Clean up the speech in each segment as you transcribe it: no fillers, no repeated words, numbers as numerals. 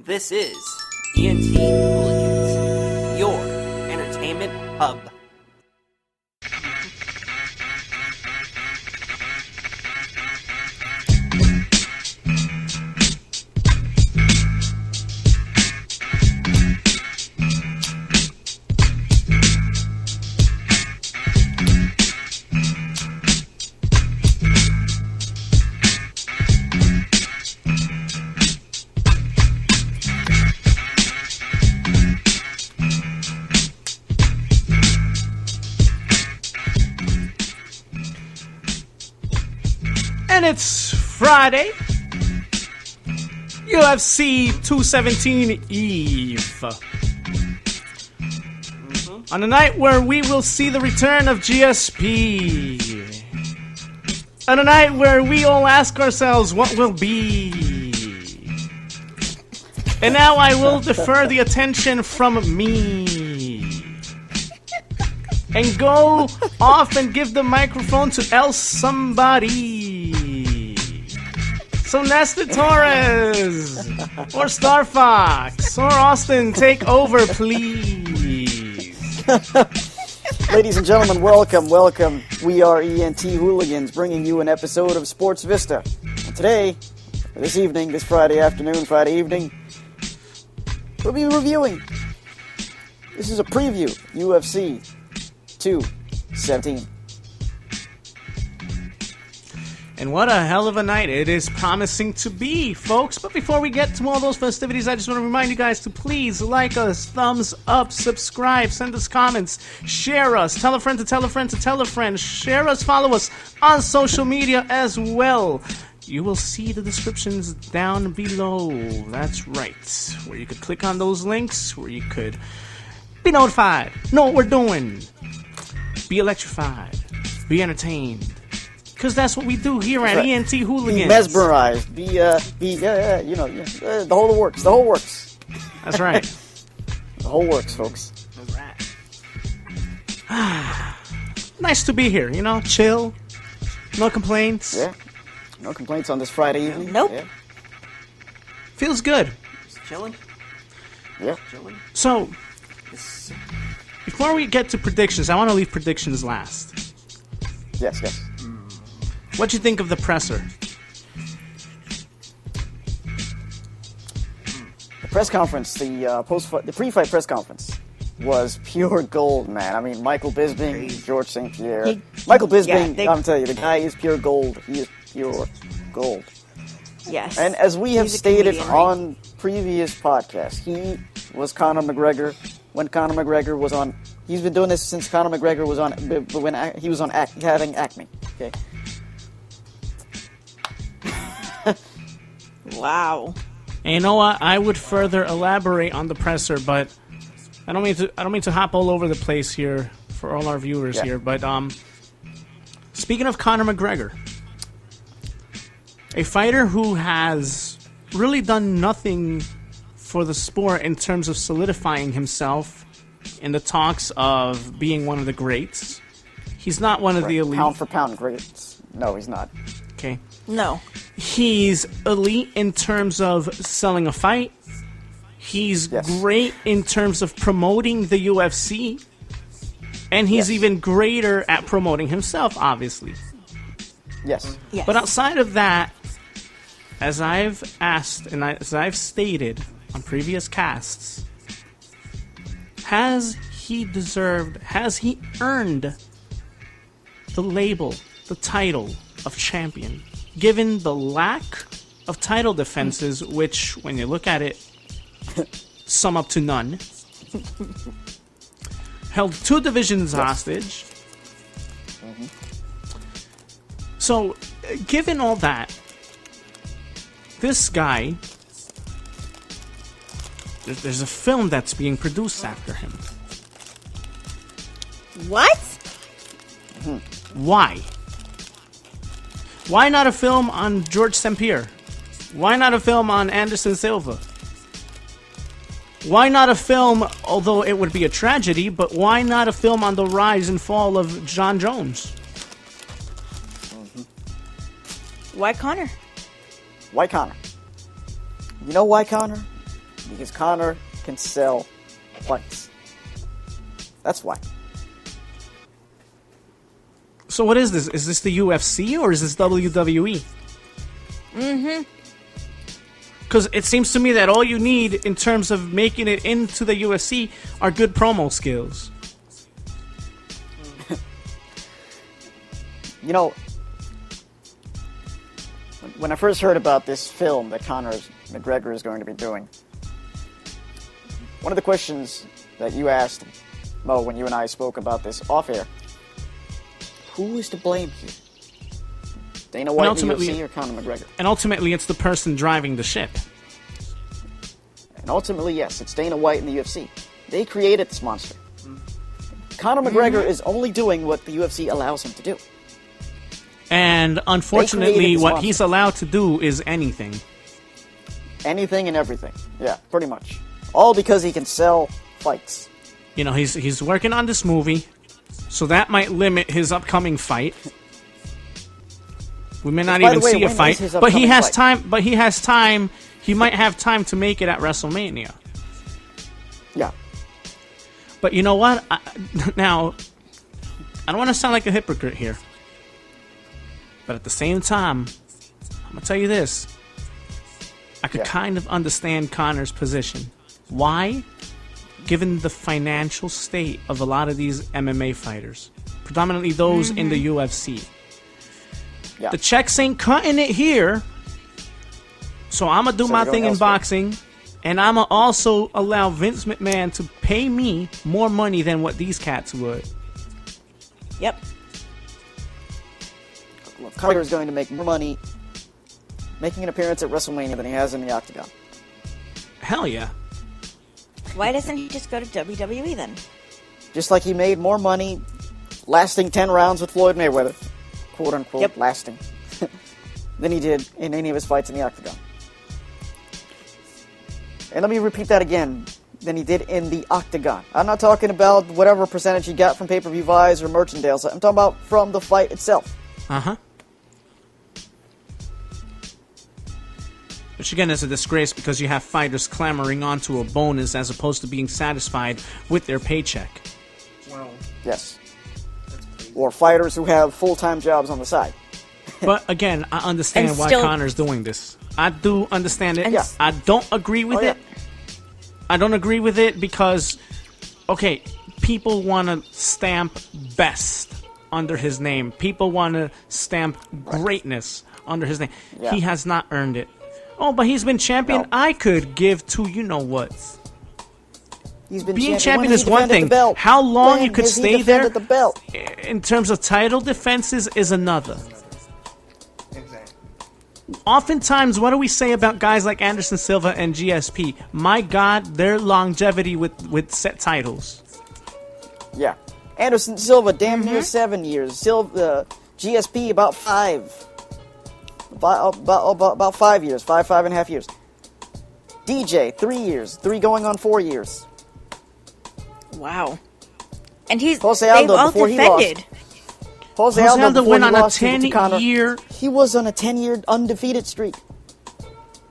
This is ENT Hooligans, your entertainment hub. And it's Friday, UFC217 Eve. On the night where we will see the return of GSP. On a night where we all ask ourselves what will be. And now I will defer the attention from me. And go off and give the microphone to else somebody. So Nestor Torres, or Star Fox, or Austin, take over, please. Ladies and gentlemen, welcome. We are ENT Hooligans, bringing you an episode of SportsVista. And today, this Friday evening, we'll be reviewing. This is a preview, UFC217. And what a hell of a night it is promising to be, folks. But before we get to all those festivities, I just want to remind you guys to please like us, thumbs up, subscribe, send us comments, share us, tell a friend to tell a friend to tell a friend, share us, follow us on social media as well. You will see the descriptions down below. That's right. Where you could click on those links, where you could be notified, know what we're doing, be electrified, be entertained. Because that's what we do here at ENT Hooligans. Be mesmerized. The whole works. That's right. The whole works, folks. All right. Nice to be here, chill. No complaints. Yeah. No complaints on this Friday evening. Nope. Yeah. Feels good. Just chilling. Yeah. So, before we get to predictions, I want to leave predictions last. Yes. What'd you think of the presser? The press conference, the pre-fight press conference, was pure gold, man. I mean, Michael Bisping, George St. Pierre. Michael Bisping, I'm telling you, the guy is pure gold. He is pure gold. Yes. And as we have He's a stated comedian, on previous podcasts, he was Conor McGregor when Conor McGregor was on. He's been doing this since Conor McGregor was on when he was on having acne. Okay. Wow. And you know what? I would further elaborate on the presser, but I don't mean to hop all over the place here for all our viewers here. But speaking of Conor McGregor, a fighter who has really done nothing for the sport in terms of solidifying himself in the talks of being one of the greats. He's not one of the elite. Pound for pound greats. No, he's not. Okay. No. He's elite in terms of selling a fight. He's great in terms of promoting the UFC. And he's even greater at promoting himself, obviously. Yes. But outside of that, as I've asked and as I've stated on previous casts, has he earned the label, the title of champion, given the lack of title defenses, which, when you look at it, sum up to none, held 2 divisions hostage. So, given all that, this guy, there's a film that's being produced after him. What? Why? Why not a film on George St. Pierre? Why not a film on Anderson Silva? Why not a film, although it would be a tragedy, but why not a film on the rise and fall of John Jones? Why Conor? Why Conor? You know why Conor? Because Conor can sell fights. That's why. So what is this? Is this the UFC or is this WWE? Mm-hmm. Because it seems to me that all you need in terms of making it into the UFC are good promo skills. You know, when I first heard about this film that Conor McGregor is going to be doing, one of the questions that you asked, Mo, when you and I spoke about this off-air, who is to blame here? Dana White, the UFC, or Conor McGregor? And ultimately, it's the person driving the ship. And ultimately, yes, it's Dana White and the UFC. They created this monster. Conor McGregor is only doing what the UFC allows him to do. And unfortunately, what he's allowed to do is anything. Anything and everything. Yeah, pretty much. All because he can sell fights. You know, he's working on this movie, so that might limit his upcoming fight. We may not even see a fight, but he has time. But he has time. He might have time to make it at WrestleMania. Yeah. But you know what? Now, I don't want to sound like a hypocrite here, but at the same time, I'm gonna tell you this: I could kind of understand Conor's position. Why? Given the financial state of a lot of these MMA fighters, predominantly those in the UFC. Yeah. The checks ain't cutting it here, so I'm going to do my thing in boxing, and I'm going to also allow Vince McMahon to pay me more money than what these cats would. Yep. Well, Conor is going to make more money making an appearance at WrestleMania than he has in the Octagon. Hell yeah. Why doesn't he just go to WWE then? Just like he made more money lasting 10 rounds with Floyd Mayweather, quote unquote, lasting, than he did in any of his fights in the Octagon. And let me repeat that again, than he did in the Octagon. I'm not talking about whatever percentage he got from pay-per-view buys or merchandise. I'm talking about from the fight itself. Uh-huh. Which again is a disgrace because you have fighters clamoring onto a bonus as opposed to being satisfied with their paycheck. Wow. Yes. Or fighters who have full-time jobs on the side. But again, I understand why Conor's doing this. I do understand it. Yeah. I don't agree with it. I don't agree with it because, okay, people want to stamp best under his name. People want to stamp greatness under his name. Yeah. He has not earned it. Oh, but he's been champion. No. I could give to you-know-what. He's been being champion is one thing. How long you could stay there in terms of title defenses is another. Exactly. Oftentimes, what do we say about guys like Anderson Silva and GSP? My God, their longevity with set titles. Yeah. Anderson Silva, damn near 7 years. Silva, GSP, about 5. About 5 years. 5.5 years. DJ, 3 years. 3 going on 4 years. Wow. And they've all defended. Jose Aldo went on a 10-year... He was on a 10-year undefeated streak.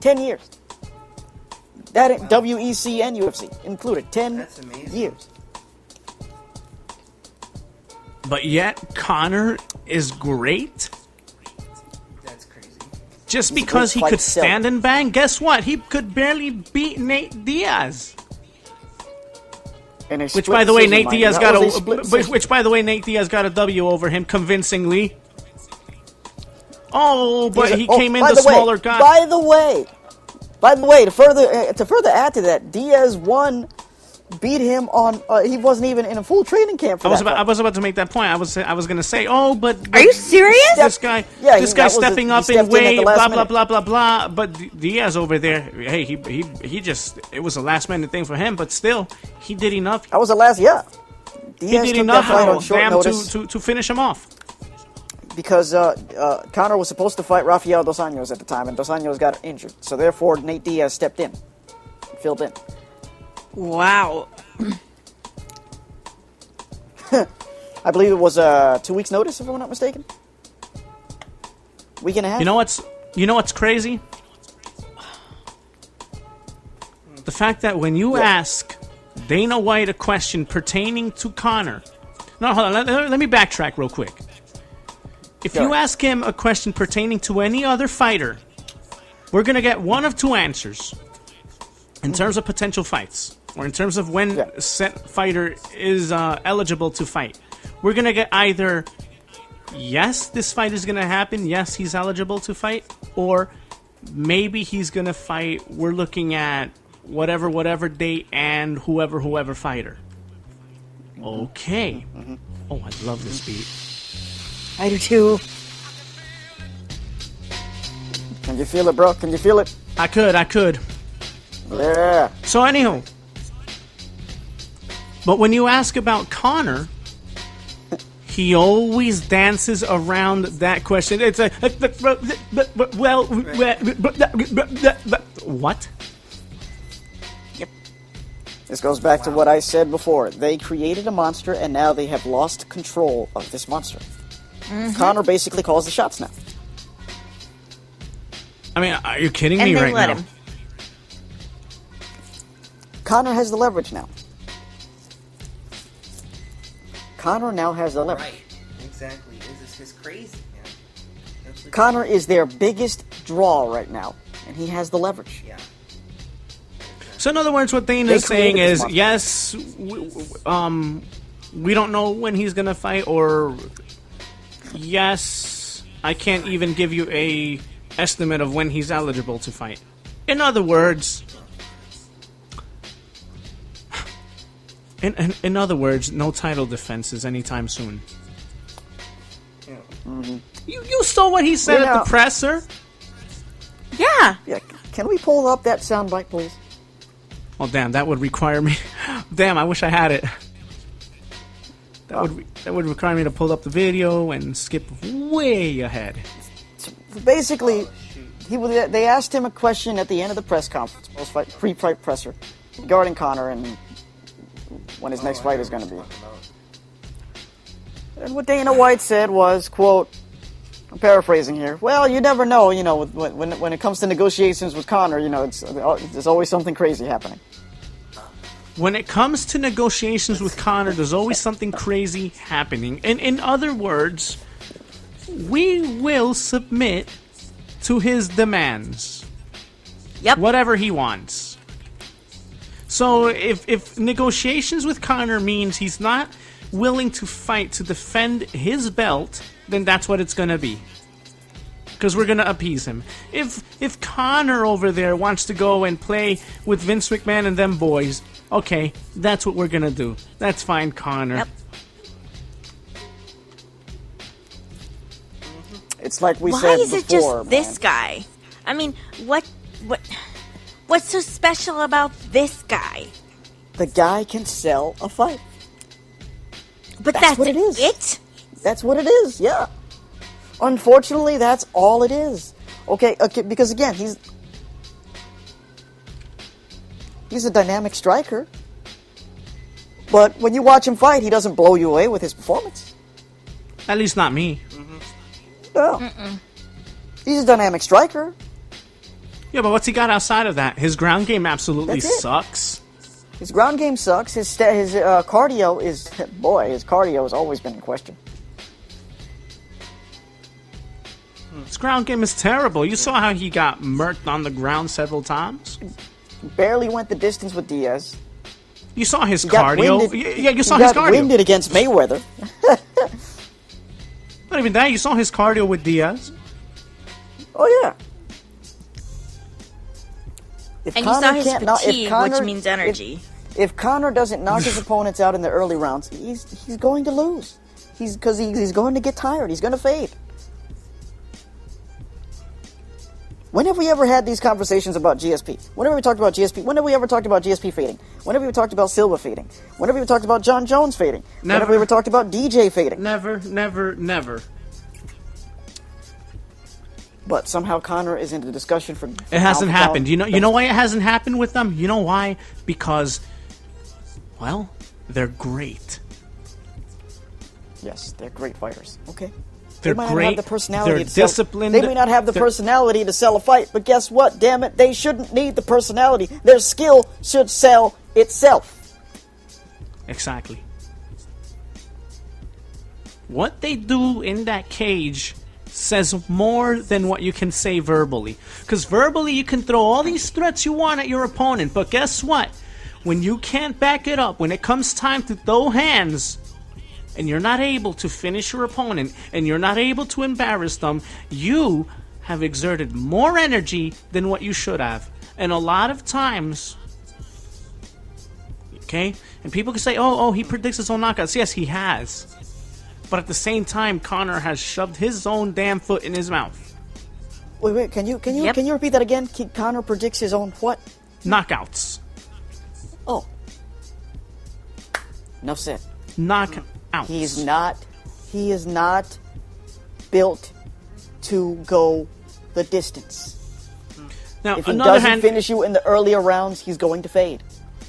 10 years. That WEC and UFC included. 10 years. But yet, Conor is great? That's crazy. Just because he could stand and bang? Guess what? He could barely beat Nate Diaz. Which, by the way, Nate Diaz got a W over him convincingly. Oh, but he came in the smaller guy. By the way, to further add to that, Diaz beat him on. He wasn't even in a full training camp for I was about to make that point. I was going to say, but are you serious? This guy stepping up in weight, blah blah blah blah blah. But Diaz over there, hey, he just, it was a last minute thing for him, but still, he did enough. That was the last, Diaz he did enough on short notice to finish him off. Because Conor was supposed to fight Rafael Dos Anjos at the time, and Dos Anjos got injured, so therefore Nate Diaz stepped in, filled in. Wow. I believe it was 2 weeks' notice, if I'm not mistaken. Week and a half. You know what's crazy? The fact that when you ask Dana White a question pertaining to Conor... No, hold on. Let me backtrack real quick. If you ask him a question pertaining to any other fighter, we're going to get one of two answers in terms of potential fights, or in terms of when set fighter is eligible to fight. We're going to get either, yes, this fight is going to happen, yes, he's eligible to fight, or maybe he's going to fight, we're looking at whatever date and whoever fighter. Okay. Oh, I love this beat. I do too. Can you feel it, bro? Can you feel it? I could. Yeah. So anywho, but when you ask about Conor, he always dances around that question. It's a what? This goes back to what I said before. They created a monster, and now they have lost control of this monster. Conor basically calls the shots now. I mean, are you kidding And me they right let now? him. Conor has the leverage now. Conor now has the leverage. Right. Exactly. This is just crazy, man. That's ridiculous. Conor is their biggest draw right now, and he has the leverage. Yeah. So in other words, what Dana They is saying created is, this yes, we don't know when he's gonna fight, or yes, I can't even give you a estimate of when he's eligible to fight. In other words, in other words, no title defenses anytime soon. Yeah. You saw what he said at the presser? Yeah. Yeah. Can we pull up that soundbite, please? Oh, damn, that would require me... Damn, I wish I had it. That would require me to pull up the video and skip way ahead. So basically, they asked him a question at the end of the press conference, pre-fight presser, regarding Conor and when his next fight is going to be. And what Dana White said was, quote, I'm paraphrasing here, well, you never know, when it comes to negotiations with Conor, there's always something crazy happening. When it comes to negotiations with Conor, there's always something crazy happening. And in other words, we will submit to his demands. Yep. Whatever he wants. So if negotiations with Conor means he's not willing to fight to defend his belt, then that's what it's going to be. Because we're going to appease him. If Conor over there wants to go and play with Vince McMahon and them boys, okay, that's what we're going to do. That's fine, Conor. Yep. It's like we Why said is before, it just man. this guy? I mean, what's so special about this guy? The guy can sell a fight. But That's that's what it is. it? That's what it is, yeah. Unfortunately, that's all it is. Okay, because again, he's a dynamic striker. But when you watch him fight, he doesn't blow you away with his performance. At least not me. No. He's a dynamic striker. Yeah, but what's he got outside of that? His ground game absolutely That's it. sucks. His ground game sucks. His cardio is... Boy, his cardio has always been in question. His ground game is terrible. You saw how he got murked on the ground several times? Barely went the distance with Diaz. You saw his Got cardio. winded- Yeah, you saw he his got cardio. winded against Mayweather. Not even that. You saw his cardio with Diaz. Oh, yeah. If And you Conor saw his can't knock- if fatigue, Conor- which means energy. If Conor doesn't knock his opponents out in the early rounds, he's going to lose. He's going to get tired. He's going to fade. When have we ever had these conversations about GSP? Whenever we talked about GSP, when have we ever talked about GSP fading? Whenever we talked about Silva fading? Whenever we talked about John Jones fading? Never. Whenever we ever talked about DJ fading? Never, never, never. But somehow Conor is in the discussion for It hasn't happened. You know why it hasn't happened with them? You know why? Because, well, they're great. Yes, they're great fighters. Okay. They're they might great. not have the personality They're to sell. disciplined. They may not have the personality to sell a fight, but guess what? Damn it, they shouldn't need the personality. Their skill should sell itself. Exactly. What they do in that cage says more than what you can say verbally. Because verbally, you can throw all these threats you want at your opponent, but guess what? When you can't back it up, when it comes time to throw hands, and you're not able to finish your opponent, and you're not able to embarrass them, you have exerted more energy than what you should have. And a lot of times, okay, and people can say, oh, he predicts his own knockouts. Yes, he has. But at the same time, Conor has shoved his own damn foot in his mouth. Wait, can you repeat that again? Conor predicts his own what? Knockouts. Oh. Enough said. Knockouts. He is not built to go the distance. Now, If he on the other doesn't hand, finish you in the earlier rounds, he's going to fade.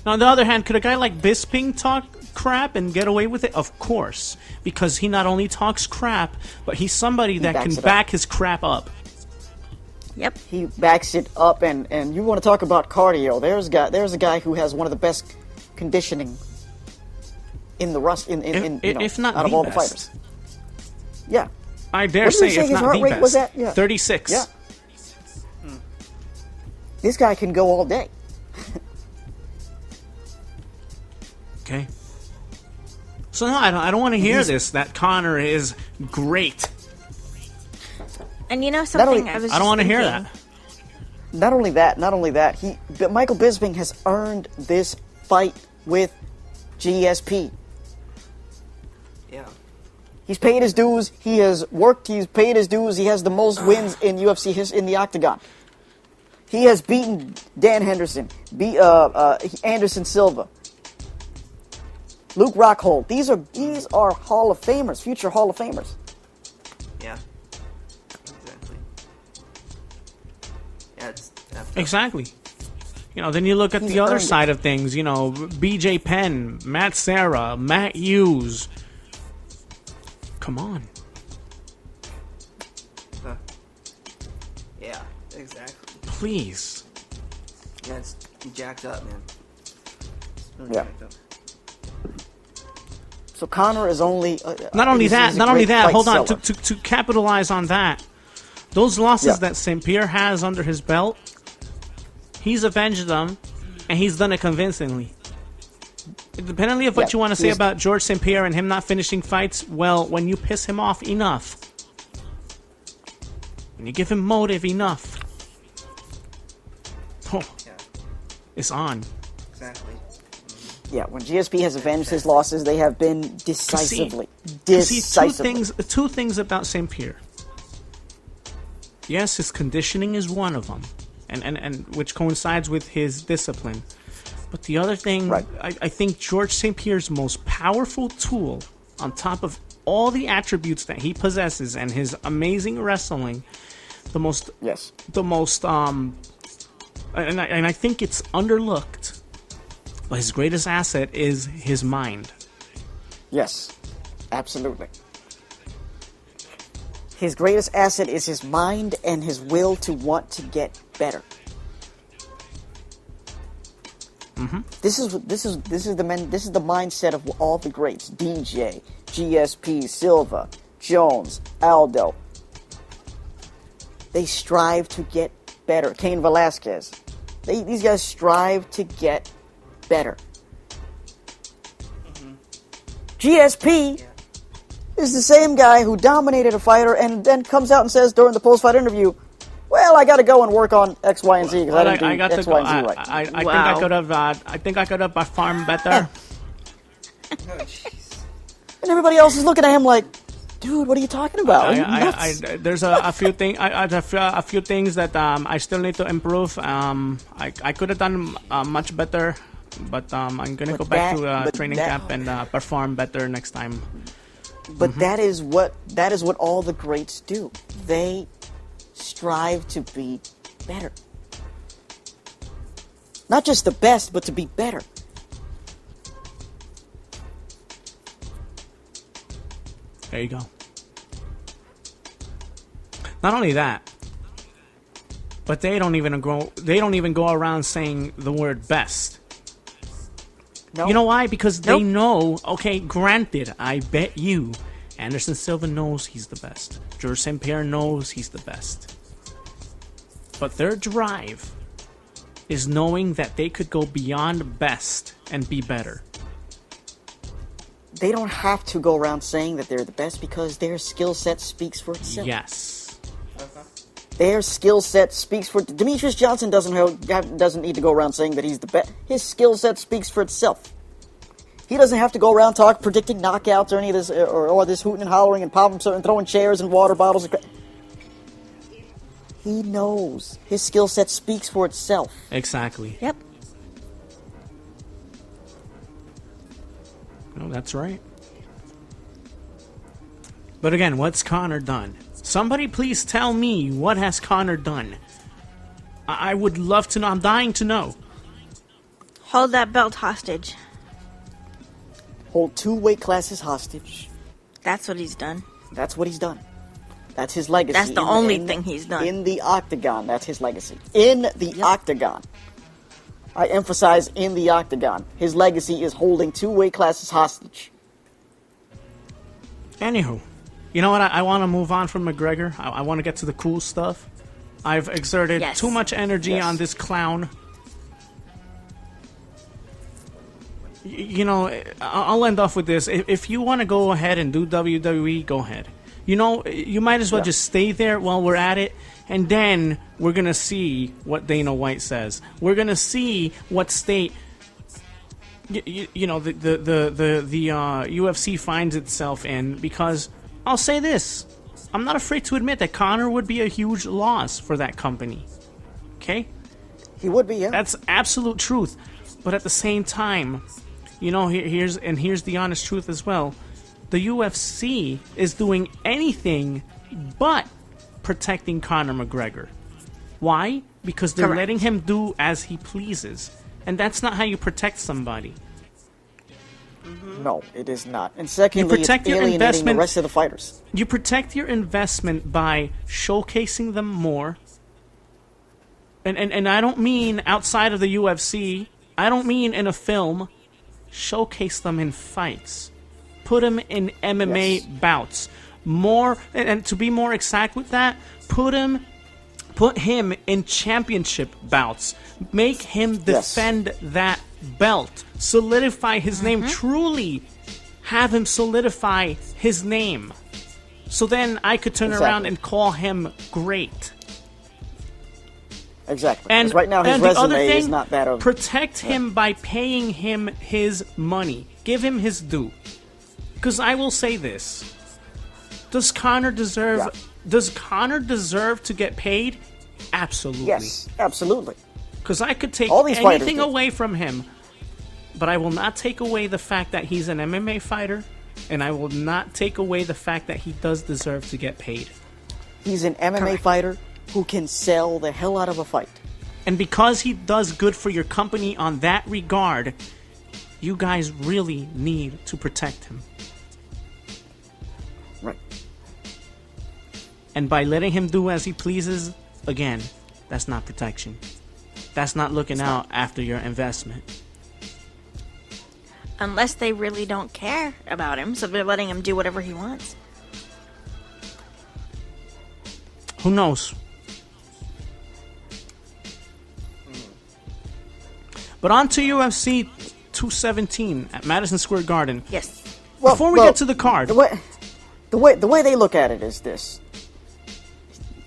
Now, on the other hand, could a guy like Bisping talk crap and get away with it? Of course. Because he not only talks crap, but he's somebody that can back his crap up. Yep. He backs it up, and you want to talk about cardio. There's a guy who has one of the best conditioning in the if not out of the all best. the fighters. Yeah. I dare What did say you say if his not heart the rate best. was at? Yeah. 36. Yeah. This guy can go all day. Okay. So no, I don't want to hear this. That Conor is great. And you know something? I don't want to hear that. Not only that, but Michael Bisping has earned this fight with GSP. Yeah. He's paid his dues. He has worked. He's paid his dues. He has the most wins in UFC in the octagon. He has beaten Dan Henderson, Anderson Silva, Luke Rockhold. These are Hall of Famers, future Hall of Famers. Yeah. Exactly. Yeah, it's Exactly. You know, then you look at the other side of things. You know, BJ Penn, Matt Serra, Matt Hughes. Come on. Yeah, exactly. Please. Yeah, it's jacked up, man. It's really Yeah. jacked up. So Conor is only Not only he's that. a Not only great that. fight Hold on. seller. To capitalize on that, those losses Yeah. that St. Pierre has under his belt, he's avenged them, and he's done it convincingly. Independently of what you want to say about George St. Pierre and him not finishing fights, well, when you piss him off enough, when you give him motive enough, it's on. Exactly. Yeah, when GSP has avenged his losses, they have been decisively. See, two things about St. Pierre. Yes, his conditioning is one of them, and which coincides with his discipline. But the other thing, Right. I think George St. Pierre's most powerful tool, on top of all the attributes that he possesses and his amazing wrestling, and I think it's underlooked, but his greatest asset is his mind. Yes, absolutely. His greatest asset is his mind and his will to want to get better. Mm-hmm. This is the mindset of all the greats: DJ, GSP, Silva, Jones, Aldo. They strive to get better. Cain Velasquez. These guys strive to get better. GSP is the same guy who dominated a fighter and then comes out and says during the post-fight interview, well, I got to go and work on X, Y, and Z because I didn't do X, Y, and Z right. I think I could have performed better. Oh, jeez. And everybody else is looking at him like, dude, what are you talking about? There's a few things. A few things that I still need to improve. I could have done much better, but I'm gonna go back to training camp and perform better next time. But that is what all the greats do. They strive to be better. Not just the best, but to be better. There you go. Not only that, but they don't even go around saying the word best. No. You know why? Because they know, okay, granted, I bet you Anderson Silva knows he's the best. George St. Pierre knows he's the best. But their drive is knowing that they could go beyond best and be better. They don't have to go around saying that they're the best because their skill set speaks for itself. Yes. Their skill set speaks for... Demetrius Johnson doesn't need to go around saying that he's the best. His skill set speaks for itself. He doesn't have to go around predicting knockouts or any of this, or this hooting and hollering and popping and throwing chairs and water bottles. He knows. His skill set speaks for itself. Exactly. Yep. No, that's right. But again, what's Conor done? Somebody please tell me, what has Conor done? I would love to know. I'm dying to know. Hold that belt hostage. Hold 2 weight classes hostage. That's what he's done. That's what he's done. That's his legacy. That's the only thing he's done. In the octagon, that's his legacy. In the octagon. I emphasize in the octagon. His legacy is holding 2 weight classes hostage. Anywho, you know what? I want to move on from McGregor. I want to get to the cool stuff. I've exerted too much energy on this clown. You know, I'll end off with this. If you want to go ahead and do WWE, go ahead. You know, you might as well just stay there while we're at it, and then we're going to see what Dana White says. We're going to see what state, the UFC finds itself in, because I'll say this. I'm not afraid to admit that Conor would be a huge loss for that company. Okay? He would be, yeah. That's absolute truth. But at the same time, you know, here's the honest truth as well. The UFC is doing anything but protecting Conor McGregor. Why? Because they're letting him do as he pleases. And that's not how you protect somebody. No, it is not. And secondly, you protect it's your alienating investment, the rest of the fighters. You protect your investment by showcasing them more. And I don't mean outside of the UFC. I don't mean in a film. Showcase them in fights. Put them in MMA bouts. More, and to be more exact with that, put him in championship bouts. Make him defend that belt. Solidify his name. Truly have him solidify his name. So then I could turn around and call him great. Exactly. And right now his resume is not that of... Protect him by paying him his money. Give him his due. Because I will say this. Does Conor deserve to get paid? Absolutely. Yes, absolutely. Because I could take anything away from him, but I will not take away the fact that he's an MMA fighter, and I will not take away the fact that he does deserve to get paid. He's an MMA fighter who can sell the hell out of a fight. And because he does good for your company on that regard, you guys really need to protect him. Right. And by letting him do as he pleases, again, that's not protection. That's not looking out after your investment. Unless they really don't care about him, so they're letting him do whatever he wants. Who knows? But on to UFC 217 at Madison Square Garden. Yes. Before we get to the card, the way they look at it is this: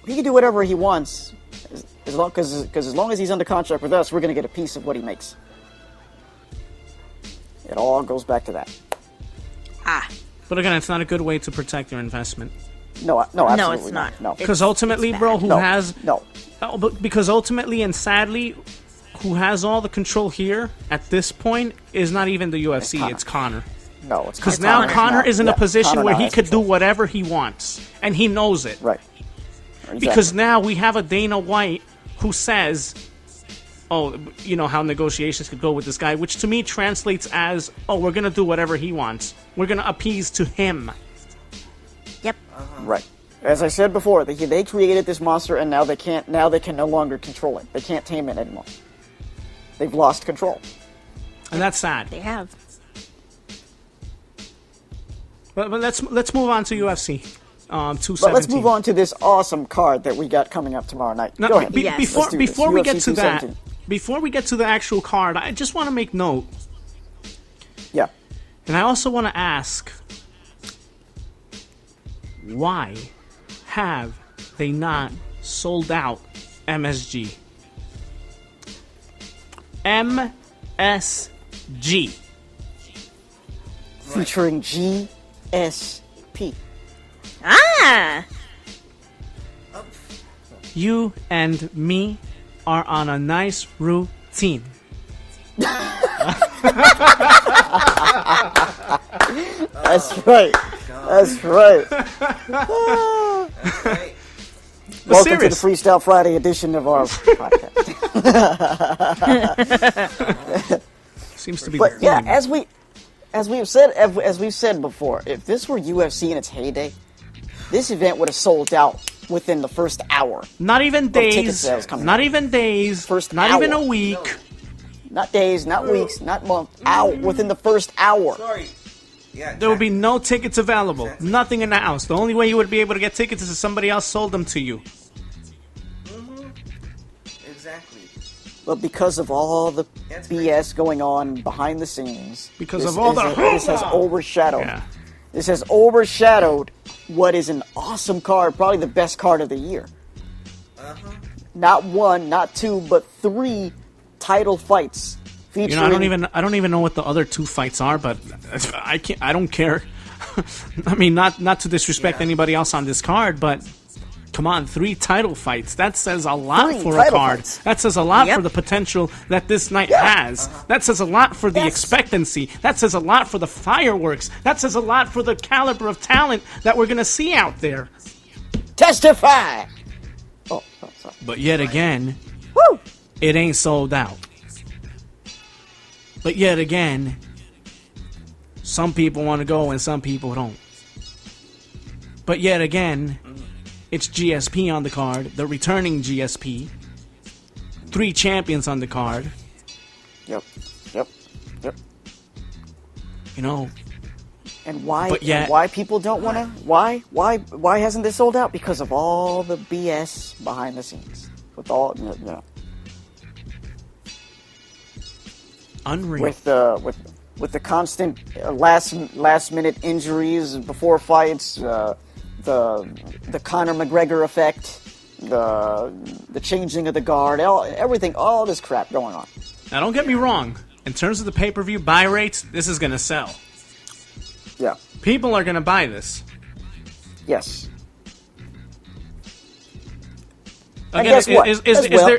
he can do whatever he wants, as long as he's under contract with us, we're going to get a piece of what he makes. It all goes back to that. But again, it's not a good way to protect your investment. No, absolutely no, it's not. No, because ultimately, bro, because ultimately and sadly, who has all the control here at this point is not even the UFC. It's Conor. No, it's because now Conor is in a position where he could do whatever he wants, and he knows it. Right. Exactly. Because now we have a Dana White who says, "Oh, you know how negotiations could go with this guy," which to me translates as, "Oh, we're gonna do whatever he wants. We're gonna appease to him." Yep. Right. As I said before, they created this monster, and now they can't. Now they can no longer control it. They can't tame it anymore. They've lost control. And that's sad. They have. But let's move on to UFC 217. But let's move on to this awesome card that we got coming up tomorrow night. Now, Go ahead. Yes. Before we get to that, 217. before we get to the actual card, I just want to make note, Yeah. and I also want to ask, why have they not sold out MSG? MSG. Featuring GSP. Ah! You and me are on a nice routine. That's right. That's right. That's right. Welcome to the serious. Freestyle Friday edition of our podcast. Seems to be But the yeah, theme. as we've said before, if this were UFC in its heyday, this event would have sold out within the first hour. Not even ticket days. sales coming Not up. even days. First not hour. even a week. Not days, not weeks, not months. Out within the first hour. Sorry. Yeah. There will be exactly. no tickets available. Nothing in the house. The only way you would be able to get tickets is if somebody else sold them to you. Exactly. But because of all the That's BS going on behind the scenes, Because this of all is the this has hoopla. overshadowed. Yeah. This has overshadowed what is an awesome card, probably the best card of the year. Not one, not two, but 3 title fights featuring. You know, I don't even know what the other 2 fights are, but I don't care. I mean, not to disrespect Yeah. anybody else on this card, but come on, 3 title fights. That says a lot 3 for a title card. fights. That says a lot Yep. for the potential that this night has. That says a lot for the Yes. expectancy. That says a lot for the fireworks. That says a lot for the caliber of talent that we're going to see out there. Testify! Oh, sorry. But yet again, Woo! it ain't sold out. But yet again, some people want to go and some people don't. But yet again, it's GSP on the card, the returning GSP. 3 champions on the card. Yep. You know, And why? But yet- and why people don't want to? Why hasn't this sold out? Because of all the BS behind the scenes. With all, unreal. with the constant last minute injuries before fights, the Conor McGregor effect, the changing of the guard, everything, all this crap going on. Now, don't get me wrong. In terms of the pay-per-view buy rates, this is going to sell. Yeah. People are going to buy this. Yes. Again, And guess what? is As there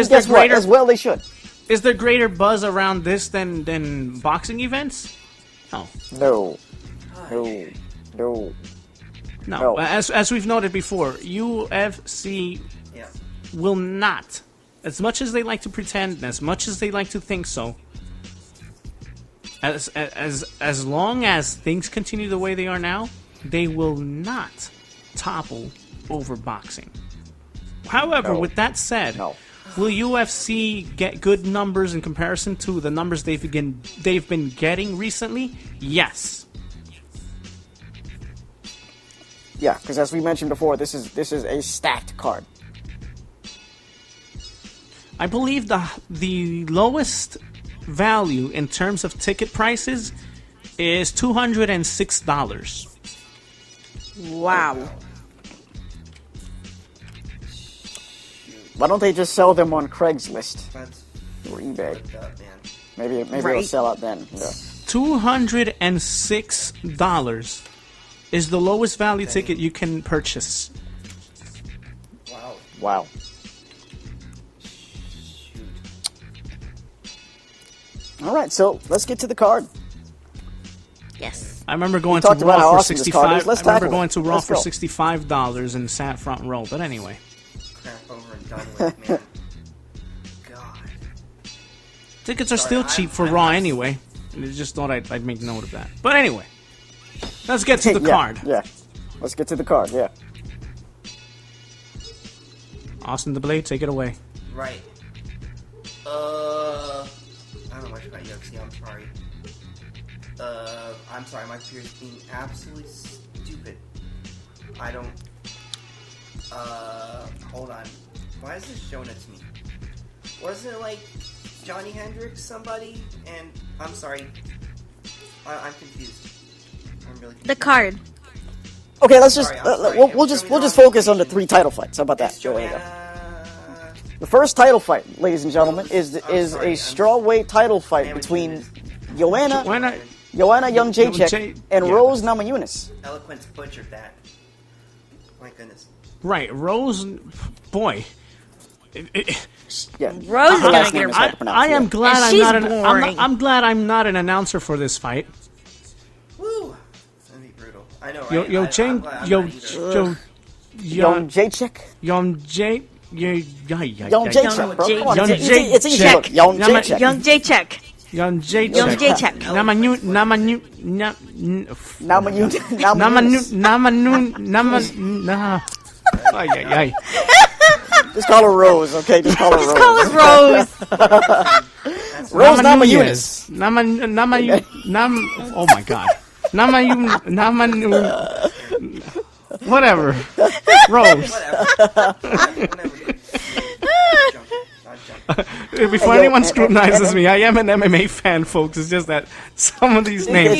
guess what? greater As well they should. is there greater buzz around this than boxing events? No. No. No. As we've noted before, UFC Yeah. will not, as much as they like to pretend, and as much as they like to think so, as long as things continue the way they are now, they will not topple over boxing. However, No. with that said, No. will UFC get good numbers in comparison to the numbers they've been getting recently? Yes. Yeah, because as we mentioned before, this is a stacked card. I believe the lowest value in terms of ticket prices is $206. Wow. Why don't they just sell them on Craigslist That's or eBay? fucked up, man. Maybe it'll Right. sell out then. Yeah. $206 is the lowest value ticket you can purchase. Wow. Wow. Shoot. All right, so let's get to the card. Yes. I remember going to talked about Raw how for awesome this card is. $65. Let's I remember tackle it. going to Raw Let's for go. $65 and sat front row. But anyway, Crap over and done with, man. God. tickets are Sorry, still cheap for I'm- Raw anyway. I just thought I'd make note of that. But anyway, let's get to the Yeah, card. Yeah. Let's get to the card. Yeah. Austin the Blade, take it away. Right. I don't know much about UFC. I'm sorry. My computer's being absolutely stupid. I don't. Hold on. Why is this showing it to me? Wasn't it like Johnny Hendricks, somebody? And I'm sorry. I'm confused. I'm really confused. The card. Okay, let's just Sorry, I'm sorry. we'll just focus on the 3 title fights. How about that? It's There you go. Joanna. The first title fight, ladies and gentlemen, is a strawweight title fight between Joanna Jędrzejczyk and Rose Namajunas. Eloquence butchered that. My goodness. Right, Rose, boy. Yeah, Rose is her gonna last get name her is hard to pronounce, I am yeah. glad And I'm she's not boring. I'm glad I'm not an announcer for this fight. Woo! That'd be brutal. I know, right? Yo, I'm glad I'm not either. Jędrzejczyk. Jędrzejczyk, bro. Come on, it's easy. Look, Jędrzejczyk. Jędrzejczyk. Jędrzejczyk. Just call her Rose, okay? Just call her Rose. Just call her Rose. Rose Namajunas. Oh my God. Whatever. Rose. Before anyone scrutinizes me, I am an MMA fan, folks. It's just that some of these names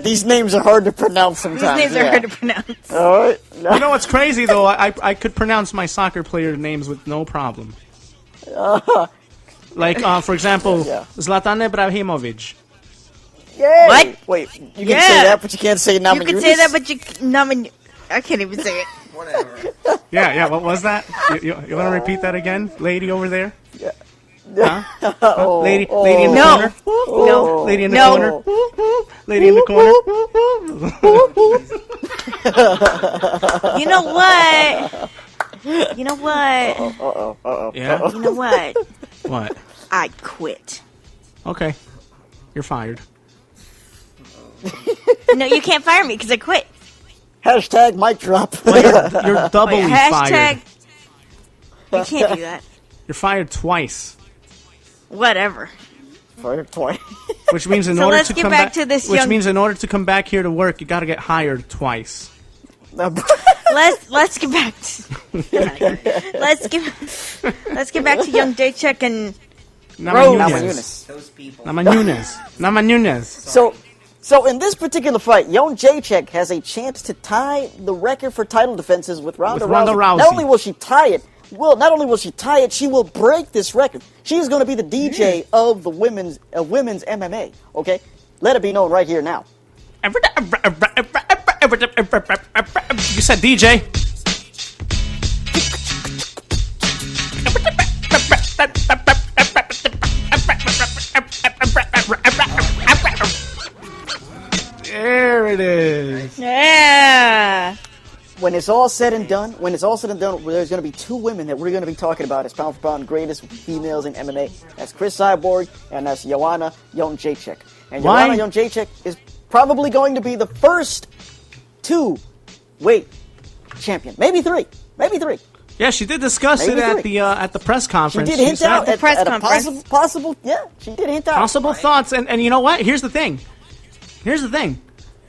These names are hard to pronounce sometimes. These names are hard to pronounce. All right. You know what's crazy though? I could pronounce my soccer player names with no problem. Like for example, Zlatan Ibrahimovic. Yay! What? Wait, you can say that, but you can't say Namajunas? You can say that, but I can't even say it. Whatever. Yeah. What was that? You want to repeat that again, lady over there? Yeah. Huh? Lady in the No. corner. No. Lady in the No. corner. Lady in the corner. You know what? You know what? Yeah. You know what? What? I quit. Okay. You're fired. No, you can't fire me because I quit. Hashtag mic drop. You're doubly fired. You can't do that. You're fired twice. Whatever. Fire twice. Which means in So order let's to get come back back to this which young- means in order to come back here to work, you got to get hired twice. Let's get back to let's get back to young Jędrzejczyk and Namajunas. Those people. Namajunas. So in this particular fight, Jędrzejczyk has a chance to tie the record for title defenses with Ronda Rousey. Not only will she tie it, she will break this record. She is going to be the DJ of the women's MMA. Okay, let it be known right here now. You said DJ. There it is. yeah. When it's all said and done, there's going to be 2 women that we're going to be talking about as pound for pound greatest females in MMA. That's Chris Cyborg and that's Joanna Jędrzejczyk. And Joanna Jędrzejczyk is probably going to be the first 2-weight champion. Maybe three. Yeah, she did discuss it at the press conference. She did hint out the press at a conference. possible. Yeah, she did hint out. Possible thoughts, and you know what? Here's the thing.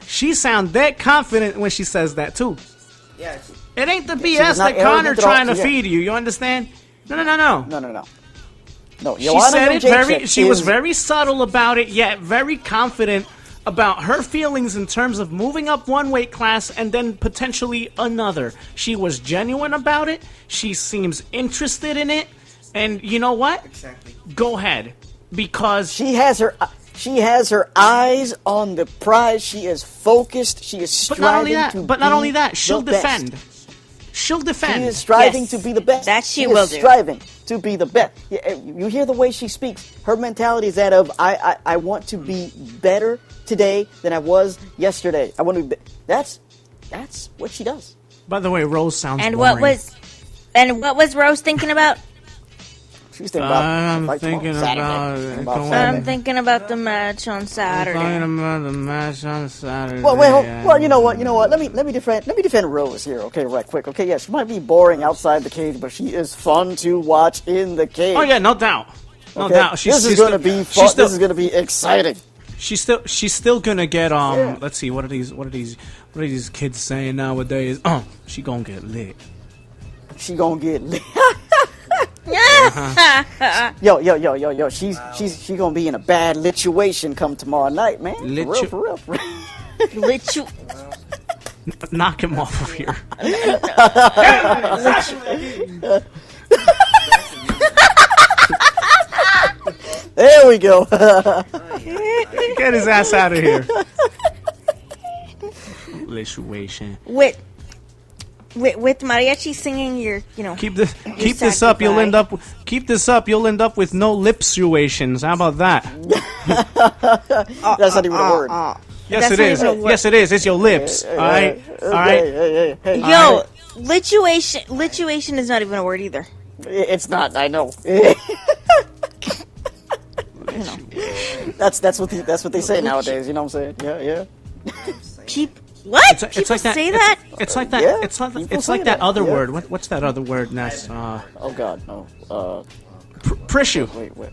She sounds that confident when she says that too. Yeah. It ain't the she BS was not that Connor arrogant at all. trying to Yeah. feed you. You understand? No. No, She Joanna said it Jędrzejczyk she was is- very subtle about it, yet very confident about her feelings in terms of moving up one weight class and then potentially another. She was genuine about it. She seems interested in it. And you know what? Exactly. Go ahead. Because She has her eyes on the prize. She is focused. She is striving not only that, she'll the best. defend. She'll defend. She is striving Yes. to be the best. That she is will do. striving to be the best. You hear the way she speaks. Her mentality is that of I want to be better today than I was yesterday. I want to be. That's what she does. By the way, Rose sounds And boring. what was Rose thinking about? She's thinking about the fight thinking tomorrow, about Saturday. I'm thinking about the match on Saturday. Talking about the match on Saturday. Well, you know what? Let me defend Rose here, okay, right quick. Okay, yeah, she might be boring outside the cage, but she is fun to watch in the cage. Oh yeah, no doubt. No Okay? doubt. This is going to be fun. This is going to be exciting. She's still gonna get Let's see, what are these kids saying nowadays? She gonna get lit. She gonna get lit. Yo. She's gonna be in a bad lituation come tomorrow night, man. For real. Litu. Knock him off of here. There we go. Get his ass out of here. Lituation. With mariachi singing your, Keep this up. You'll end up with no lipsuations. How about that? That's not even a word. Yes, it is. Yes, it is. It's your lips. All right. Hey. Yo, lituation is not even a word either. It's not. I know. That's what they say nowadays. You know what I'm saying? Yeah. What? It's like that. Say that? It's like that. Yeah, it's like that other word. What's that other word, Ness? Oh God, no. Prissue. Wait.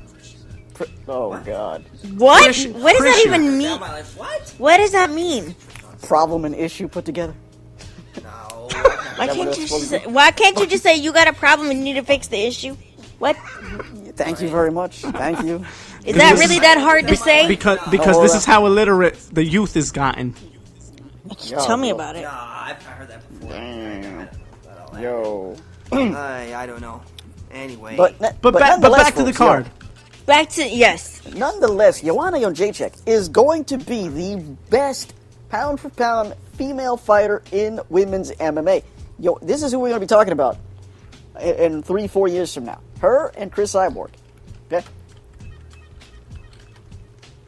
Oh God. What? Prissue. What does that Prissue. even mean? What? What does that mean? Problem and issue put together. No. Why can't you just say you got a problem and you need to fix the issue? What? Thank you very much. Thank you. Is that really that hard to say? Because this is how illiterate the youth has gotten. Tell me about it. Nah, I've heard that before. Damn. Yo. I don't know. Anyway. But back to the card. Back to yes. Nonetheless, Joanna Jędrzejczyk is going to be the best pound-for-pound female fighter in women's MMA. This is who we're going to be talking about in 3-4 years from now. Her and Chris Cyborg. Okay?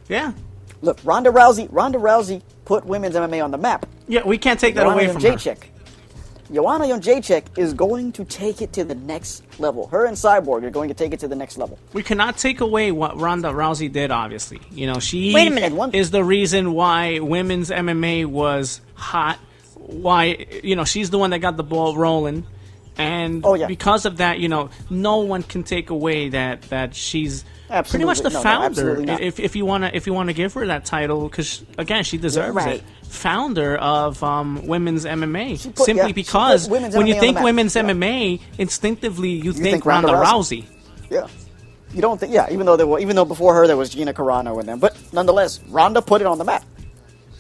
Yeah. Look, Ronda Rousey put women's MMA on the map. Yeah, we can't take that away from her. Joanna Jędrzejczyk is going to take it to the next level. Her and Cyborg are going to take it to the next level. We cannot take away what Ronda Rousey did, obviously. She Wait a minute. is the reason why women's MMA was hot. Why, she's the one that got the ball rolling. And because of that, no one can take away that she's pretty much the founder. If you want to give her that title, because again, she deserves it. Founder of women's MMA, because when you think women's MMA, instinctively you think Ronda Rousey. Yeah, you don't think? Yeah, even though before her there was Gina Carano and them, but nonetheless, Ronda put it on the map.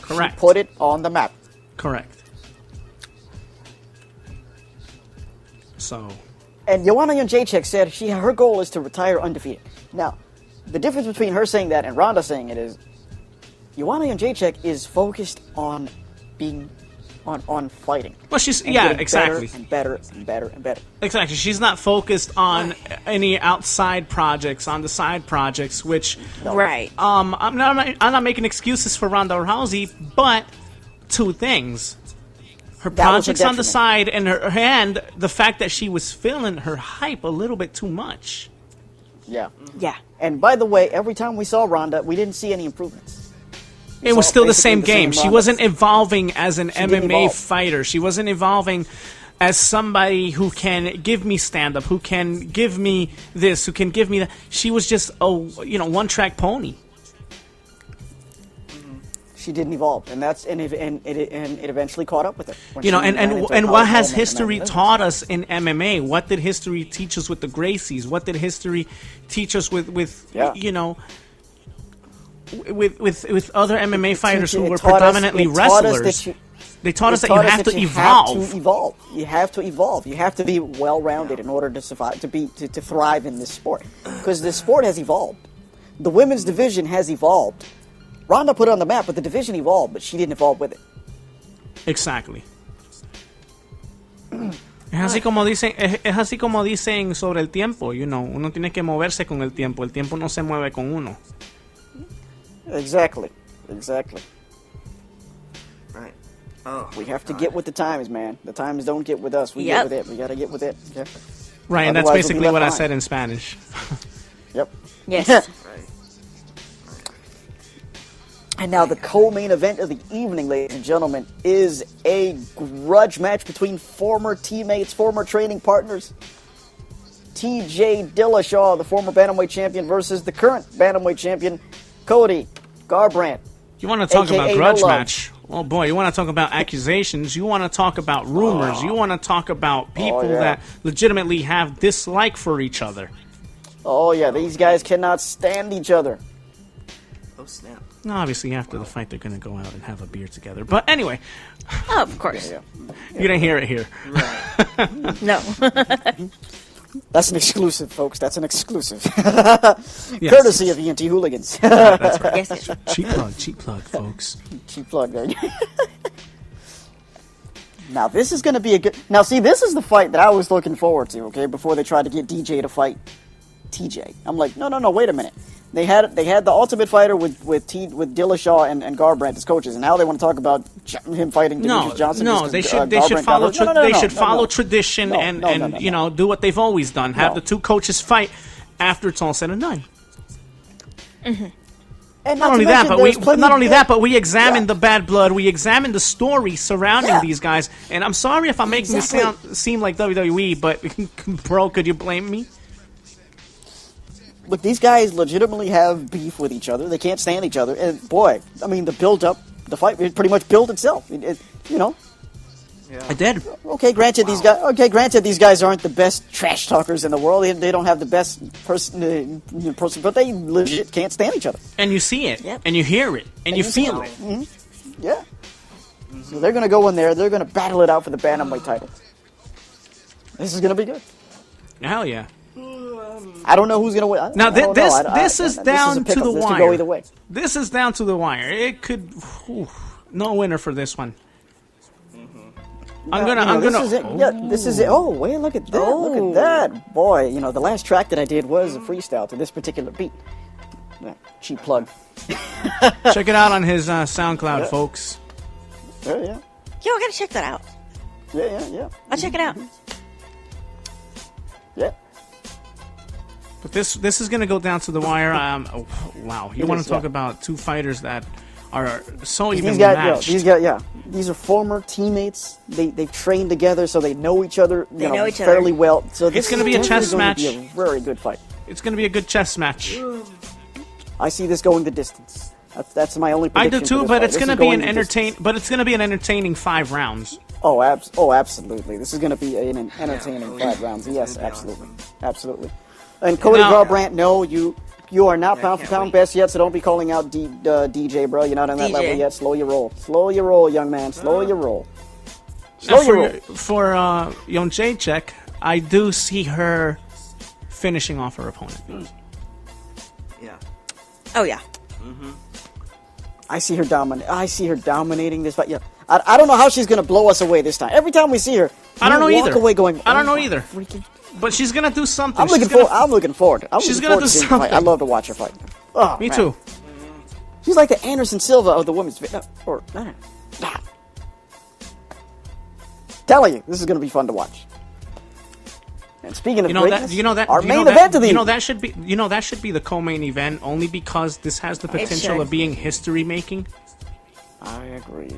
Correct. She put it on the map. Correct. So. And Joanna Jędrzejczyk said her goal is to retire undefeated. Now, the difference between her saying that and Ronda saying it is, Joanna Jędrzejczyk is focused on being on fighting. Well, she's exactly better. Exactly. She's not focused on any outside projects, on the side projects, which right. I'm not making excuses for Ronda Rousey, but two things. Her projects on the side and the fact that she was feeling her hype a little bit too much. Yeah. Yeah. And by the way, every time we saw Ronda, we didn't see any improvements. It was still the same game. She wasn't evolving as an MMA fighter. She wasn't evolving as somebody who can give me stand-up, who can give me this, who can give me that. She was just a one-track pony. She didn't evolve, and it eventually caught up with her. And what has history taught us in MMA? What did history teach us with the Gracies? What did history teach us with other MMA fighters who were predominantly wrestlers? They taught us that you have to evolve. You have to evolve. You have to be well-rounded in order to survive, to thrive in this sport. Because this sport has evolved. The women's division has evolved. Ronda put it on the map, but the division evolved, but she didn't evolve with it. Exactly. Es así como dicen sobre el tiempo, uno tiene que moverse con el tiempo no se mueve con uno. Exactly. Right. Oh. We have to get with the times, man. The times don't get with us. We get with it. We gotta get with it. Okay? Right, and that's basically what I said in Spanish. Yes. Right. And now the co-main event of the evening, ladies and gentlemen, is a grudge match between former teammates, former training partners. TJ Dillashaw, the former bantamweight champion, versus the current bantamweight champion, Cody Garbrandt. You want to talk AKA about grudge No Love. match? Oh boy, you want to talk about accusations? You want to talk about rumors? You want to talk about people yeah. that legitimately have dislike for each other? Oh yeah, these guys cannot stand each other. Oh snap! No, obviously after the fight they're going to go out and have a beer together. But anyway, Oh, of course. Yeah. you didn't hear it here. Right. No. That's an exclusive, folks. That's an exclusive. Yes. Courtesy of ENT Hooligans. That's right. Yes. Cheap plug, folks. Cheap plug there. Now, this is going to be a good... Now, see, this is the fight that I was looking forward to, okay, before they tried to get DJ to fight TJ. I'm like, no, wait a minute. They had the Ultimate Fighter with Dillashaw and Garbrandt as coaches, and now they want to talk about him fighting Demetrius Johnson. No, they should follow tradition and you know, do what they've always done. Have No. the two coaches fight after it's all said and done. And Not only that, but we examined the bad blood. We examined the story surrounding these guys. And I'm sorry if I'm making this seem like WWE, but bro, could you blame me? Look, these guys legitimately have beef with each other. They can't stand each other. And boy, I mean, the build-up, the fight, it pretty much built itself. You know. Yeah. I did. Okay, granted these guys aren't the best trash talkers in the world. They don't have the best person, but they legit can't stand each other. And you see it, Yep. and you hear it, and you see feel it. it. Yeah. So they're going to go in there. They're going to battle it out for the bantamweight title. This is going to be good. Hell yeah. I don't know who's going to win. Now, this is a down to pick'em. the This could go wire. either way. This is down to the wire. It could. No winner for this one. I'm gonna. This is it. Yeah, this is it. Oh, wait! Look at that! Look at that, boy! You know, the last track that I did was a freestyle to this particular beat. Yeah, cheap plug. Check it out on his SoundCloud, folks. Yeah. Yo, I gotta check that out. Yeah. I'll check it out. Yeah. But this is gonna go down to the wire. Wow, you It want is, to talk yeah. about two fighters that are so These evenly guys, matched. These are former teammates. They've trained together, so they know each other. They know each other. fairly well. So It's gonna be a chess match. Be a very good fight. It's gonna be a good chess match. I see this going the distance. That's my only I prediction. do for too, this but fight. it's This gonna is be going an the distance. entertaining 5 rounds. Oh, absolutely. This is going to be an entertaining 5 rounds. Yes, absolutely. And Cody Now- Garbrandt, no, you are not pound for can't pound wait. best yet, so don't be calling out DJ, bro. You're not on that DJ. level yet. Slow your roll, young man. Slow your roll. Slow your roll. For Young Jacek, I do see her finishing off her opponent. Yeah. Oh, yeah. I see her dominating this fight. Yeah, I don't know how she's going to blow us away this time. Every time we see her, I don't know we walk either. away going, I don't "Oh know my either." freaking-" But she's gonna do something. I'm looking forward. She's looking gonna forward do to seeing her fight. I something. love to watch her fight. Oh, Me man. too. She's like the Anderson Silva of the women's. Telling you, this is going to be fun to watch. And speaking of greatness, our main event of the evening. that should be the co-main event only because this has the potential should. of being history making. I agree.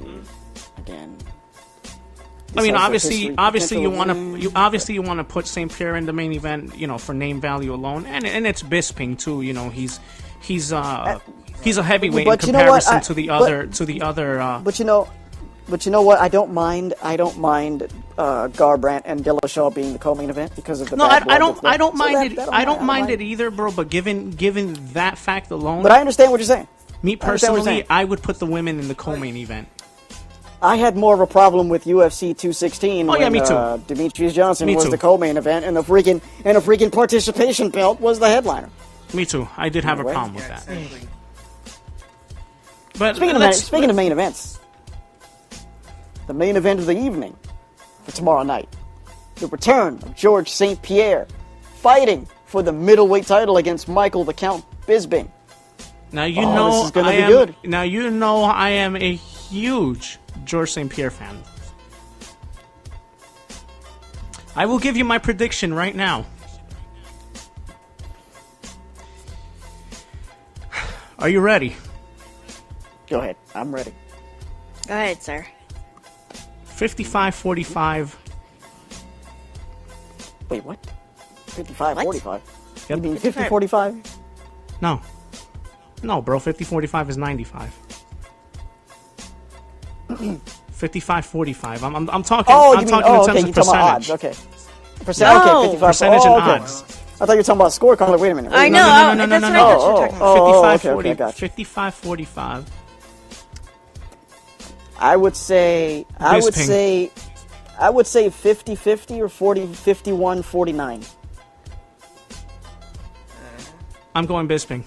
Again. I mean, This has obviously, the obviously you want potential to, you want to put St. Pierre in the main event, you know, for name value alone, and it's Bisping too. You know, he's a heavyweight in But you know what? comparison to the other. But you know what? I don't mind Garbrandt and Dillashaw being the co-main event because of the. No, bad I blood don't. I don't that's mind there. it. I don't mind it either, bro. But given that fact alone, But I understand what you're saying. me I understand what you're personally, saying. I would put the women in the co-main event. I had more of a problem with UFC 216 Oh, yeah, when me too. Demetrius Johnson Me was too. the co-main event and the freaking participation belt was the headliner. Me too. I did have a Anyway. problem with Yeah, that. exactly. But Speaking of main events, the main event of the evening for tomorrow night, the return of George St. Pierre fighting for the middleweight title against Michael the Count Bisping. now you Oh, know this is gonna I be am. good. Now you know I am a huge George St. Pierre fan. I will give you my prediction right now. Are you ready? Go ahead. I'm ready. Go ahead, sir. 55-45. Wait, what? 55-45? Yep. You mean 50-45? No. No, bro. 50-45 is 95. 55-45. I'm talking. Oh, I'm talking in terms of you're talking about odds. percentage. Okay. No. Okay, 55. Percentage and okay. odds. I thought you were talking about scorecard. Wait a minute. I know. no, That's no, what no. I thought you were talking about. 55-40. okay, gotcha. 55-45. I would say 50-50 or 51-49. I'm going Bisping.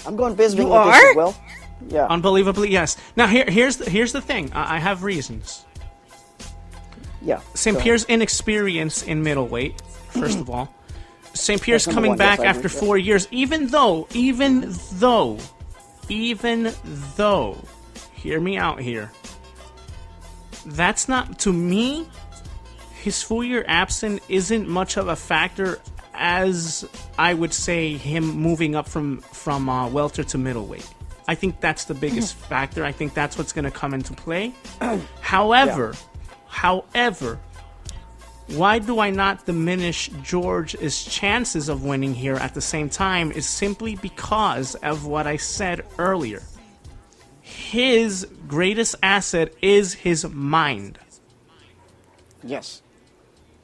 I'm going Bisping You with this are? as well. Yeah. Unbelievably, yes. Now here's the thing. I have reasons. Yeah. St. go Pierre's inexperience in middleweight, first of all. St. Pierre's That's number coming one, back yes, I after agree, 4 years, even though, hear me out here. That's not, to me, his 4-year absence isn't much of a factor as I would say him moving up from welter to middleweight. I think that's the biggest factor. I think that's what's going to come into play. However, why do I not diminish George's chances of winning here at the same time is simply because of what I said earlier. His greatest asset is his mind. Yes.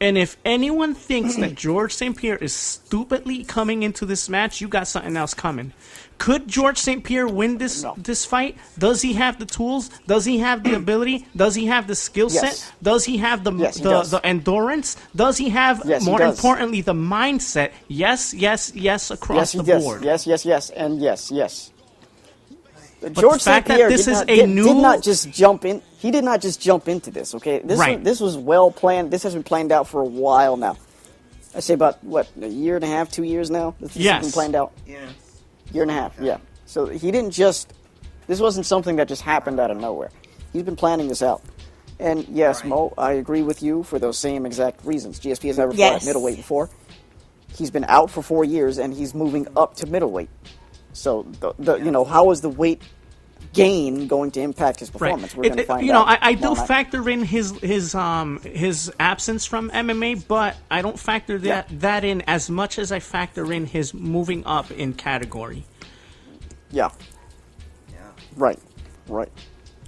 And if anyone thinks that George St. Pierre is stupidly coming into this match, you got something else coming. Could George St. Pierre win this fight? Does he have the tools? Does he have the ability? Does he have the skill set? Yes. Does he have the endurance? Does he have, more importantly, the mindset? Yes, across the board. Yes, and yes. But George the fact St. Pierre that this did not just jump in. He did not just jump into this. Okay, this was well planned. This has been planned out for a while now. I say about a year and a half, 2 years now. This has been planned out. Yeah. Year and a half. Yeah. So he didn't just. This wasn't something that just happened out of nowhere. He's been planning this out. And yes, Mo, I agree with you for those same exact reasons. GSP has never fought at middleweight before. He's been out for 4 years, and he's moving up to middleweight. So, how is the weight gain going to impact his performance? We're going to find out. I do factor in his absence from MMA, but I don't factor that in as much as I factor in his moving up in category. Yeah. Right.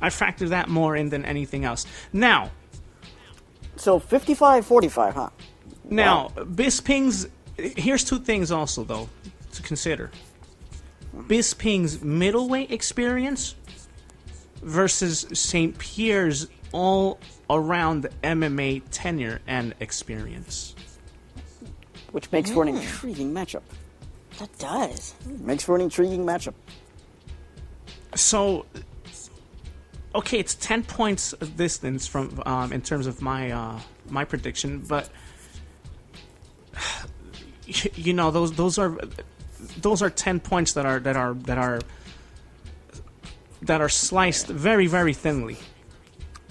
I factor that more in than anything else. Now. So 55-45, huh? Now, Bisping's. Here's two things also, though, to consider. Bisping's middleweight experience versus St. Pierre's all-around MMA tenure and experience. Which makes for an intriguing matchup. That does. Makes for an intriguing matchup. So, okay, it's 10 points of distance from in terms of my my prediction, but those are 10 points that are sliced very, very thinly.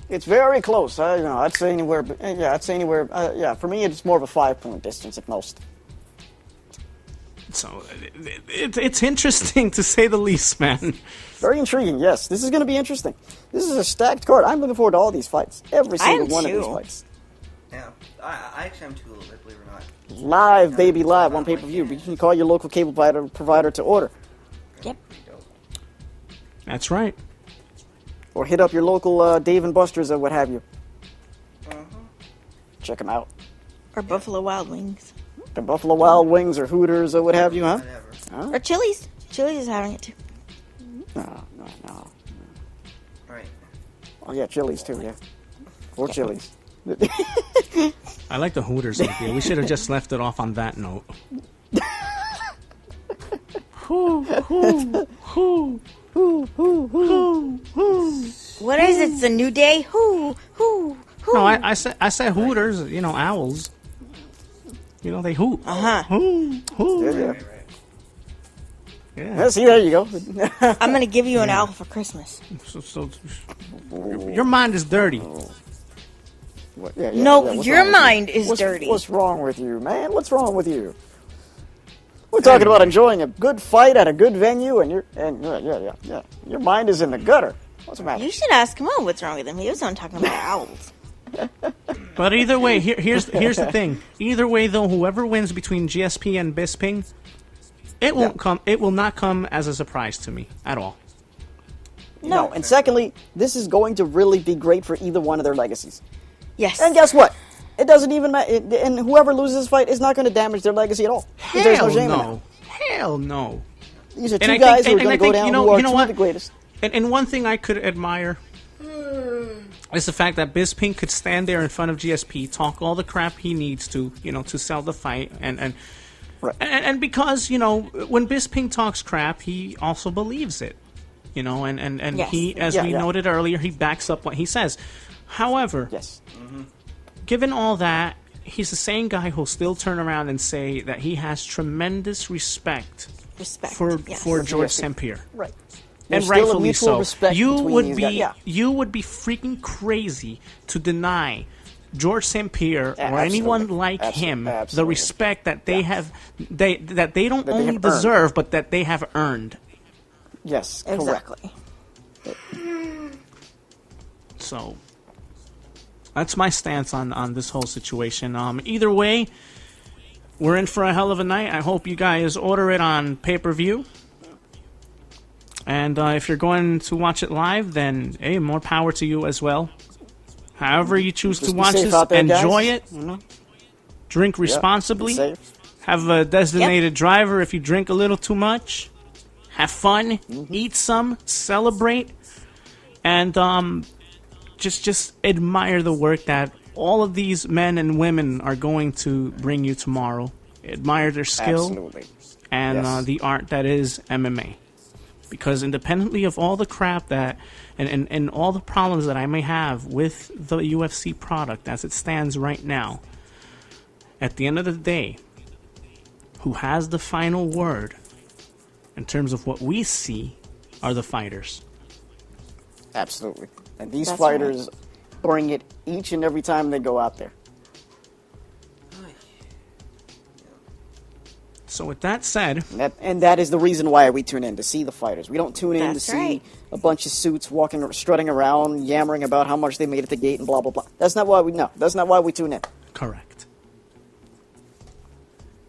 It's very close. I'd say anywhere. Yeah, for me, it's more of a 5-point distance at most. So it's interesting to say the least, man. Very intriguing. Yes, this is going to be interesting. This is a stacked card. I'm looking forward to all these fights. Every single one of these fights. Yeah, I actually am too, a little bit, believe it or not. Live, baby, live on pay-per-view. You can call your local cable provider to order. Yep. That's right. Or hit up your local Dave & Buster's or what have you. Check them out. Or Buffalo Wild Wings. The Buffalo Wild Wings or Hooters or what have you, huh? Whatever. Or Chili's. Chili's is having it too. No. Right. Oh, yeah, Chili's too, yeah. Or Chili's. I like the Hooters idea. We should have just left it off on that note. What is it? It's a new day? Who? No, I said Hooters, owls. They hoot. Hoo. Yeah. Yeah. See, there you go. I'm going to give you an owl for Christmas. So your mind is dirty. Your mind is dirty. What's wrong with you, man? What's wrong with you? We're talking about enjoying a good fight at a good venue, and your mind is in the gutter. What's the matter? You should ask him what's wrong with him. He was on talking about owls. But either way, here's the thing. Either way, though, whoever wins between GSP and Bisping, it won't come. It will not come as a surprise to me at all. No. And secondly, this is going to really be great for either one of their legacies. Yes. And guess what? It doesn't even matter. And whoever loses this fight is not going to damage their legacy at all. There's no shame in that. Hell no. These are two guys who are going to go down who are two of the greatest. And one thing I could admire is the fact that Bisping could stand there in front of GSP, talk all the crap he needs to, to sell the fight, and because when Bisping talks crap, he also believes it, and yes. he, as we noted earlier, he backs up what he says. However, given all that, he's the same guy who'll still turn around and say that he has tremendous respect for George St. Pierre. Right. And There's rightfully so. You would be guys. freaking crazy to deny George St. Pierre or anyone like him the respect that they have, that they don't only deserve, but that they have earned. Yes, exactly. So that's my stance on this whole situation. Either way, we're in for a hell of a night. I hope you guys order it on pay-per-view. And if you're going to watch it live, then, hey, more power to you as well. However you choose to watch this, enjoy it. Drink responsibly. Have a designated driver if you drink a little too much. Have fun. Eat some. Celebrate. And just admire the work that all of these men and women are going to bring you tomorrow. Admire their skill and the art that is MMA. Because independently of all the crap that and all the problems that I may have with the UFC product as it stands right now, at the end of the day, who has the final word in terms of what we see are the fighters. Absolutely. And these fighters bring it each and every time they go out there. So with that said... And that is the reason why we tune in, to see the fighters. We don't tune in to see a bunch of suits strutting around, yammering about how much they made at the gate and blah, blah, blah. That's not why we know. That's not why we tune in. Correct.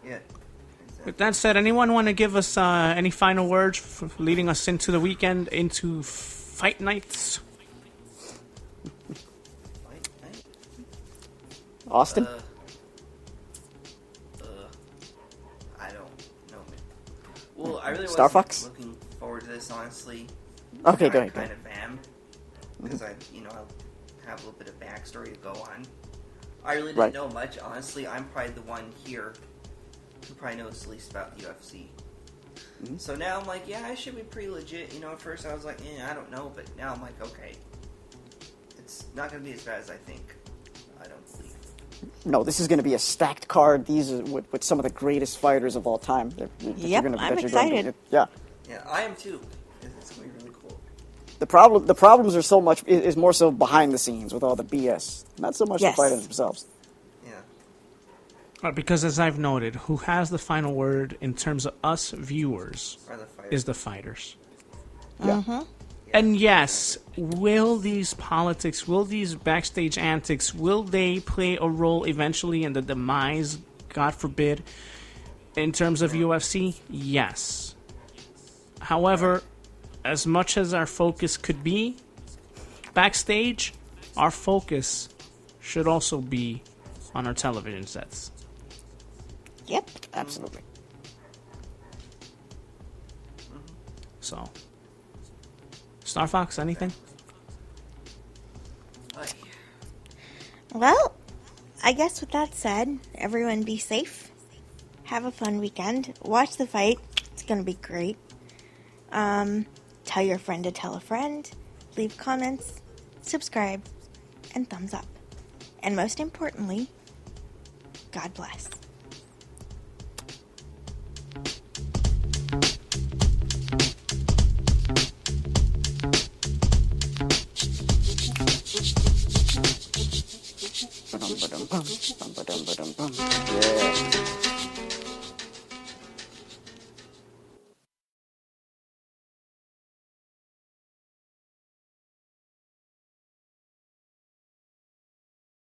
Yeah. With that said, anyone want to give us any final words for leading us into the weekend, into fight nights? Austin? I don't know. Well, I really wasn't looking forward to this, honestly. Okay, go I ahead. kind of am. Because I have a little bit of backstory to go on. I really didn't know much, honestly. I'm probably the one here who probably knows the least about the UFC. So now I'm like, I should be pretty legit. At first I was like, I don't know. But now I'm like, okay. It's not going to be as bad as I think. I don't believe. No, this is going to be a stacked card. These are with some of the greatest fighters of all time. I'm excited. Yeah, I am too. It's going to be really cool. The problems are so much is more so behind the scenes with all the BS, not so much the fighters themselves. Yeah. Because as I've noted, who has the final word in terms of us viewers is the fighters. Yeah. And yes, will these politics, will these backstage antics, will they play a role eventually in the demise, God forbid, in terms of UFC? Yes. However, as much as our focus could be backstage, our focus should also be on our television sets. Yep. Absolutely. So... Star Fox, anything? Well, I guess with that said, everyone be safe. Have a fun weekend. Watch the fight. It's going to be great. Tell your friend to tell a friend. Leave comments. Subscribe. And thumbs up. And most importantly, God bless. Ba-dum, ba-dum, bum, bum, ba-dum, ba-dum, bum.